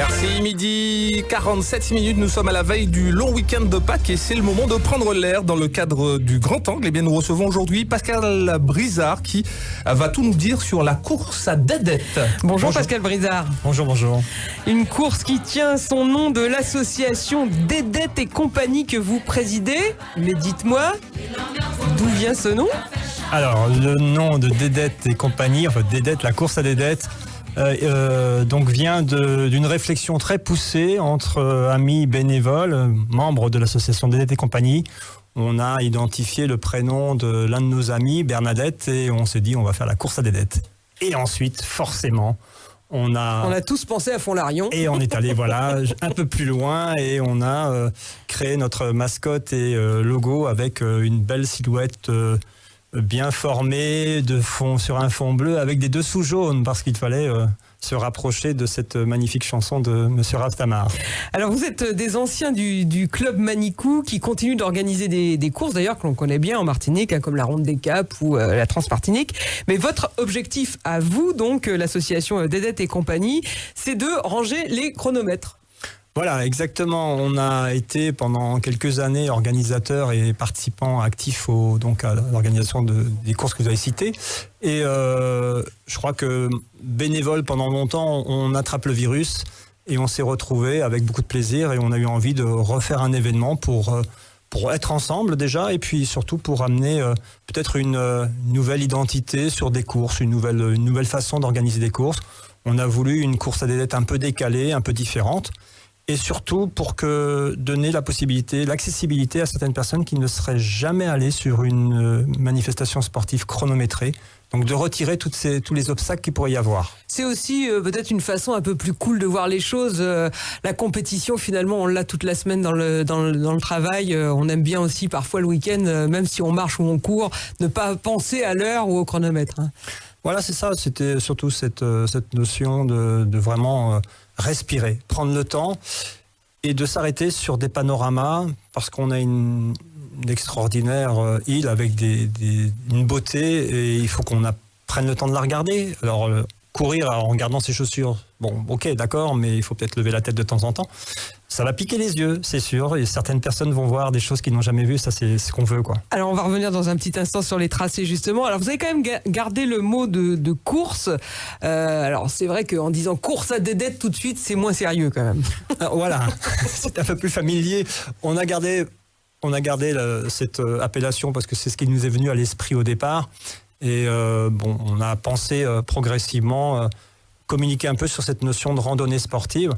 RCI midi 47 minutes, nous sommes à la veille du long week-end de Pâques et c'est le moment de prendre l'air dans le cadre du Grand Angle. Eh bien, nous recevons aujourd'hui Pascal Brizard qui va tout nous dire sur la course à Dédette. Bonjour Pascal Brizard. Bonjour. Une course qui tient son nom de l'association Dédette et compagnie que vous présidez. Mais dites-moi, d'où vient ce nom ? Alors, le nom de Dédette et compagnie, enfin Dédette, la course à Dédette, donc vient d'une réflexion très poussée entre amis bénévoles, membres de l'association Dédette et compagnie. On a identifié le prénom de l'un de nos amis, Bernadette, et on s'est dit on va faire la course à Dédette. Et ensuite, forcément, on a tous pensé à Font-Larion. Et on est allé un peu plus loin et on a créé notre mascotte et logo avec une belle silhouette bien formée sur un fond bleu avec des dessous jaunes parce qu'il fallait se rapprocher de cette magnifique chanson de Monsieur Raftamar. Alors vous êtes des anciens du club Manicou qui continue d'organiser des courses d'ailleurs que l'on connaît bien en Martinique, comme la Ronde des Caps ou la Transmartinique. Mais votre objectif à vous, donc l'association Dédette et compagnie, c'est de ranger les chronomètres. Voilà, exactement. On a été pendant quelques années organisateur et participant actif à l'organisation des courses que vous avez citées. Et je crois que bénévole pendant longtemps, on attrape le virus et on s'est retrouvé avec beaucoup de plaisir et on a eu envie de refaire un événement pour être ensemble déjà et puis surtout pour amener peut-être une nouvelle identité sur des courses, une nouvelle façon d'organiser des courses. On a voulu une course à Dédette un peu décalée, un peu différente. Et surtout pour donner l'accessibilité à certaines personnes qui ne seraient jamais allées sur une manifestation sportive chronométrée. Donc de retirer tous les obstacles qu'il pourrait y avoir. C'est aussi peut-être une façon un peu plus cool de voir les choses. La compétition, finalement, on l'a toute la semaine dans le travail. On aime bien aussi parfois le week-end, même si on marche ou on court, ne pas penser à l'heure ou au chronomètre. Voilà, c'est ça. C'était surtout cette notion de vraiment respirer, prendre le temps et de s'arrêter sur des panoramas parce qu'on a une extraordinaire île avec une beauté et il faut qu'on prenne le temps de la regarder. Alors, courir en regardant ses chaussures, bon, ok, d'accord, mais il faut peut-être lever la tête de temps en temps. Ça va piquer les yeux, c'est sûr, et certaines personnes vont voir des choses qu'ils n'ont jamais vues, ça c'est ce qu'on veut, quoi. Alors on va revenir dans un petit instant sur les tracés justement. Alors vous avez quand même gardé le mot de course. Alors c'est vrai qu'en disant course à Dédette tout de suite, c'est moins sérieux quand même. Voilà, c'est un peu plus familier. On a gardé cette appellation parce que c'est ce qui nous est venu à l'esprit au départ. Et on a pensé progressivement communiquer un peu sur cette notion de randonnée sportive.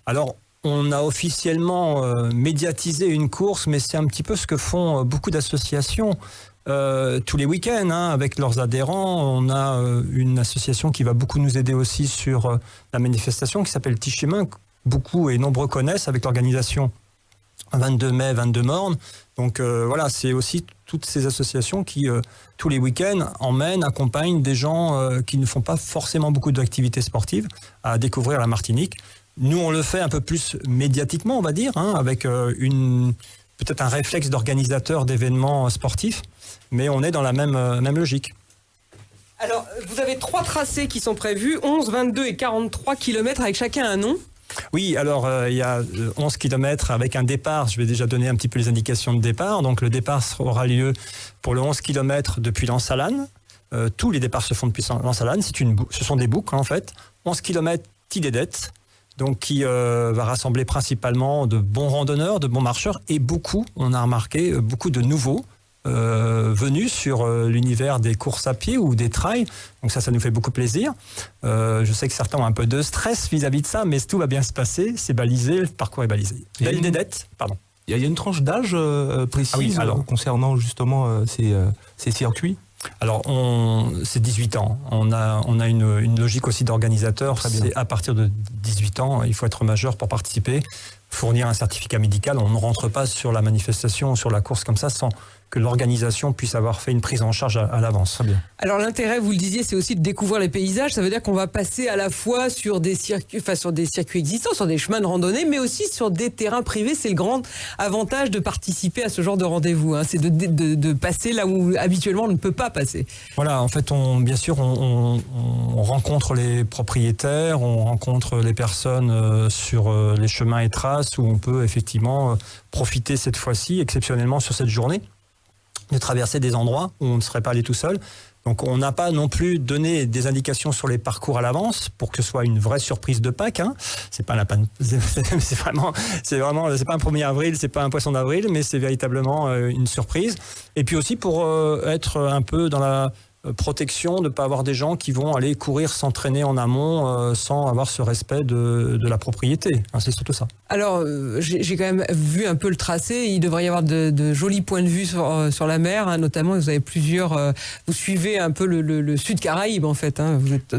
Alors, on a officiellement médiatisé une course, mais c'est un petit peu ce que font beaucoup d'associations tous les week-ends avec leurs adhérents. On a une association qui va beaucoup nous aider aussi sur la manifestation qui s'appelle Tichemin, que beaucoup et nombreux connaissent avec l'organisation 22 mai, 22 mornes. Donc voilà, c'est aussi toutes ces associations qui, tous les week-ends, accompagnent des gens qui ne font pas forcément beaucoup d'activités sportives à découvrir la Martinique. Nous, on le fait un peu plus médiatiquement, on va dire, avec peut-être un réflexe d'organisateur d'événements sportifs, mais on est dans la même logique. Alors, vous avez 3 tracés qui sont prévus, 11, 22 et 43 km avec chacun un nom. Oui, alors il y a 11 km avec un départ. Je vais déjà donner un petit peu les indications de départ. Donc le départ aura lieu pour le 11 km depuis Lansalane. Tous les départs se font depuis Lansalane. Ce sont des boucles en fait. 11 km Dédette, donc qui va rassembler principalement de bons randonneurs, de bons marcheurs et on a remarqué beaucoup de nouveaux venus sur l'univers des courses à pied ou des trails. Donc ça nous fait beaucoup plaisir. Je sais que certains ont un peu de stress vis-à-vis de ça, mais tout va bien se passer. C'est balisé, le parcours est balisé. Belle Dédette, pardon. Il y a une tranche d'âge précise concernant justement ces circuits. Alors, c'est 18 ans. On a une logique aussi d'organisateur. C'est à partir de 18 ans, il faut être majeur pour participer, fournir un certificat médical. On ne rentre pas sur la manifestation, sur la course comme ça, sans que l'organisation puisse avoir fait une prise en charge à l'avance. Très bien. Alors l'intérêt, vous le disiez, c'est aussi de découvrir les paysages. Ça veut dire qu'on va passer à la fois sur des circuits existants, sur des chemins de randonnée, mais aussi sur des terrains privés. C'est le grand avantage de participer à ce genre de rendez-vous. C'est de passer là où habituellement on ne peut pas passer. Voilà, en fait, bien sûr, on rencontre les propriétaires, on rencontre les personnes sur les chemins et traces où on peut effectivement profiter cette fois-ci, exceptionnellement sur cette journée, de traverser des endroits où on ne serait pas allé tout seul. Donc on n'a pas non plus donné des indications sur les parcours à l'avance pour que ce soit une vraie surprise de Pâques. C'est pas c'est vraiment c'est pas un 1er avril, c'est pas un poisson d'avril, mais c'est véritablement une surprise. Et puis aussi pour être un peu dans la protection, de ne pas avoir des gens qui vont aller courir, s'entraîner en amont sans avoir ce respect de la propriété. C'est surtout ça. Alors, j'ai quand même vu un peu le tracé. Il devrait y avoir de jolis points de vue sur la mer, notamment. Vous avez plusieurs. Vous suivez un peu le sud Caraïbes, en fait. Vous êtes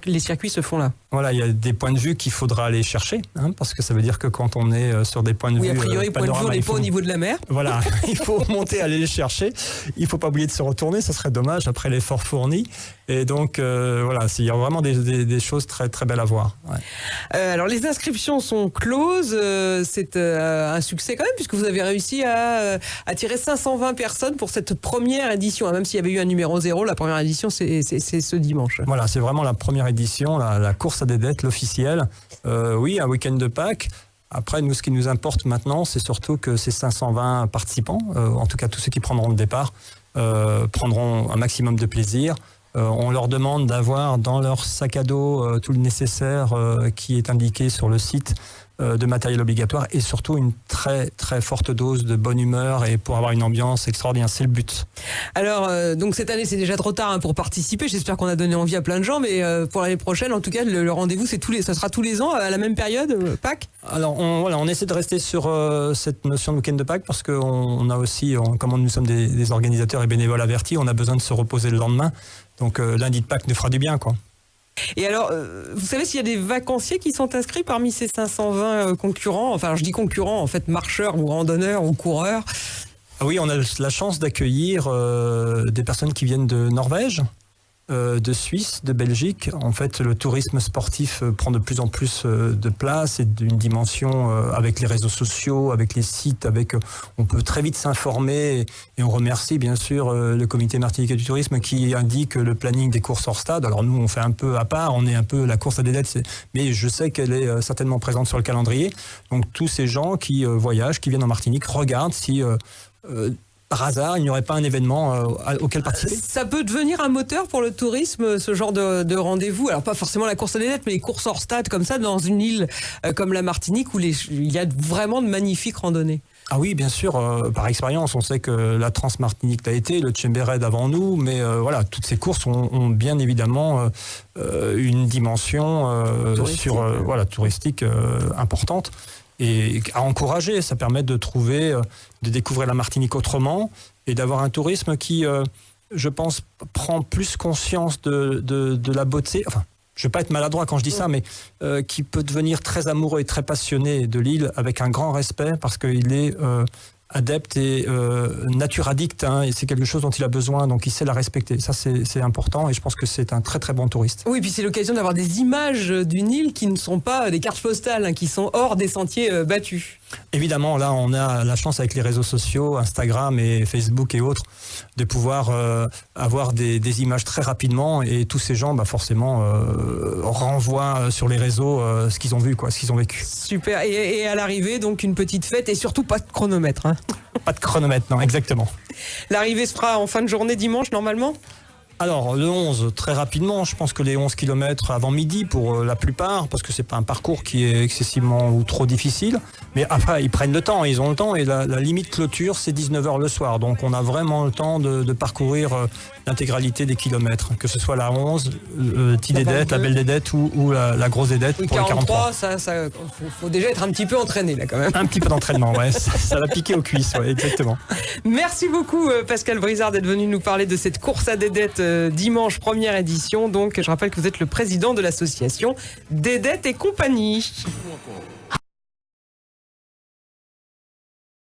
les circuits se font là. Voilà, il y a des points de vue qu'il faudra aller chercher, parce que ça veut dire que quand on est sur des points de vue, a priori, point de vue, on n'est pas au niveau de la mer. Voilà, il faut monter, aller les chercher. Il faut pas oublier de se retourner, ça serait dommage après l'effort fourni. Et donc voilà, il y a vraiment des choses très très belles à voir. Ouais. Alors les inscriptions sont closes. C'est un succès quand même, puisque vous avez réussi à attirer 520 personnes pour cette première édition. Même s'il y avait eu un numéro 0, la première édition c'est ce dimanche. Voilà, c'est vraiment la première édition, la course à des dettes, l'officielle. Oui, un week-end de Pâques. Après, nous, ce qui nous importe maintenant, c'est surtout que ces 520 participants, en tout cas tous ceux qui prendront le départ, prendront un maximum de plaisir. On leur demande d'avoir dans leur sac à dos tout le nécessaire qui est indiqué sur le site de matériel obligatoire et surtout une très très forte dose de bonne humeur et pour avoir une ambiance extraordinaire, c'est le but. Alors donc cette année c'est déjà trop tard pour participer, j'espère qu'on a donné envie à plein de gens, mais pour l'année prochaine en tout cas le rendez-vous ça sera tous les ans à la même période, Pâques. Alors on essaie de rester sur cette notion de week-end de Pâques parce qu'on a aussi, comme nous sommes des organisateurs et bénévoles avertis, on a besoin de se reposer le lendemain, donc lundi de Pâques nous fera du bien, quoi. Et alors, vous savez s'il y a des vacanciers qui sont inscrits parmi ces 520 concurrents? Enfin, je dis concurrents, en fait, marcheurs ou randonneurs ou coureurs. Ah oui, on a la chance d'accueillir des personnes qui viennent de Norvège, de Suisse, de Belgique. En fait, le tourisme sportif prend de plus en plus de place et d'une dimension avec les réseaux sociaux, avec les sites, on peut très vite s'informer et on remercie bien sûr le comité martiniquais du tourisme qui indique le planning des courses hors stade. Alors nous, on fait un peu à part, on est un peu la course à des dettes, mais je sais qu'elle est certainement présente sur le calendrier. Donc tous ces gens qui voyagent, qui viennent en Martinique, regardent si par hasard, il n'y aurait pas un événement auquel participer. Ça peut devenir un moteur pour le tourisme, ce genre de rendez-vous. Alors pas forcément la course à des dettes, mais les courses hors stade comme ça, dans une île comme la Martinique, où il y a vraiment de magnifiques randonnées. Ah oui, bien sûr, par expérience, on sait que la Trans-Martinique l'a été, le Tchembered avant nous, mais voilà, toutes ces courses ont bien évidemment une dimension touristique importante. Et à encourager, ça permet de découvrir la Martinique autrement et d'avoir un tourisme qui, je pense, prend plus conscience de la beauté. Enfin, je ne vais pas être maladroit quand je dis ça, mais qui peut devenir très amoureux et très passionné de l'île avec un grand respect parce qu'il est adepte et nature addict, et c'est quelque chose dont il a besoin, donc il sait la respecter. Ça, c'est important et je pense que c'est un très très bon touriste. Oui, puis c'est l'occasion d'avoir des images d'une île qui ne sont pas des cartes postales, qui sont hors des sentiers battus. Évidemment, là, on a la chance avec les réseaux sociaux, Instagram et Facebook et autres, de pouvoir avoir des images très rapidement et tous ces gens, forcément, renvoient sur les réseaux ce qu'ils ont vu, ce qu'ils ont vécu. Super. Et à l'arrivée, donc, une petite fête et surtout pas de chronomètre. Pas de chronomètre, non, exactement. L'arrivée se fera en fin de journée dimanche, normalement ? Alors, le 11, très rapidement, je pense que les 11 km avant midi pour la plupart, parce que c'est pas un parcours qui est excessivement ou trop difficile, mais après, ils prennent le temps, ils ont le temps, et la limite clôture, c'est 19h le soir, donc on a vraiment le temps de parcourir l'intégralité des kilomètres, que ce soit la 11, petite Dédette, la belle Dédette ou la grosse Dédette pour 43, les 43. Ça faut déjà être un petit peu entraîné, là, quand même. Un petit peu d'entraînement, ouais, ça va piquer aux cuisses, ouais, exactement. Merci beaucoup, Pascal Brizard, d'être venu nous parler de cette course à Dédette dimanche, première édition. Donc, je rappelle que vous êtes le président de l'association Dédette et compagnie.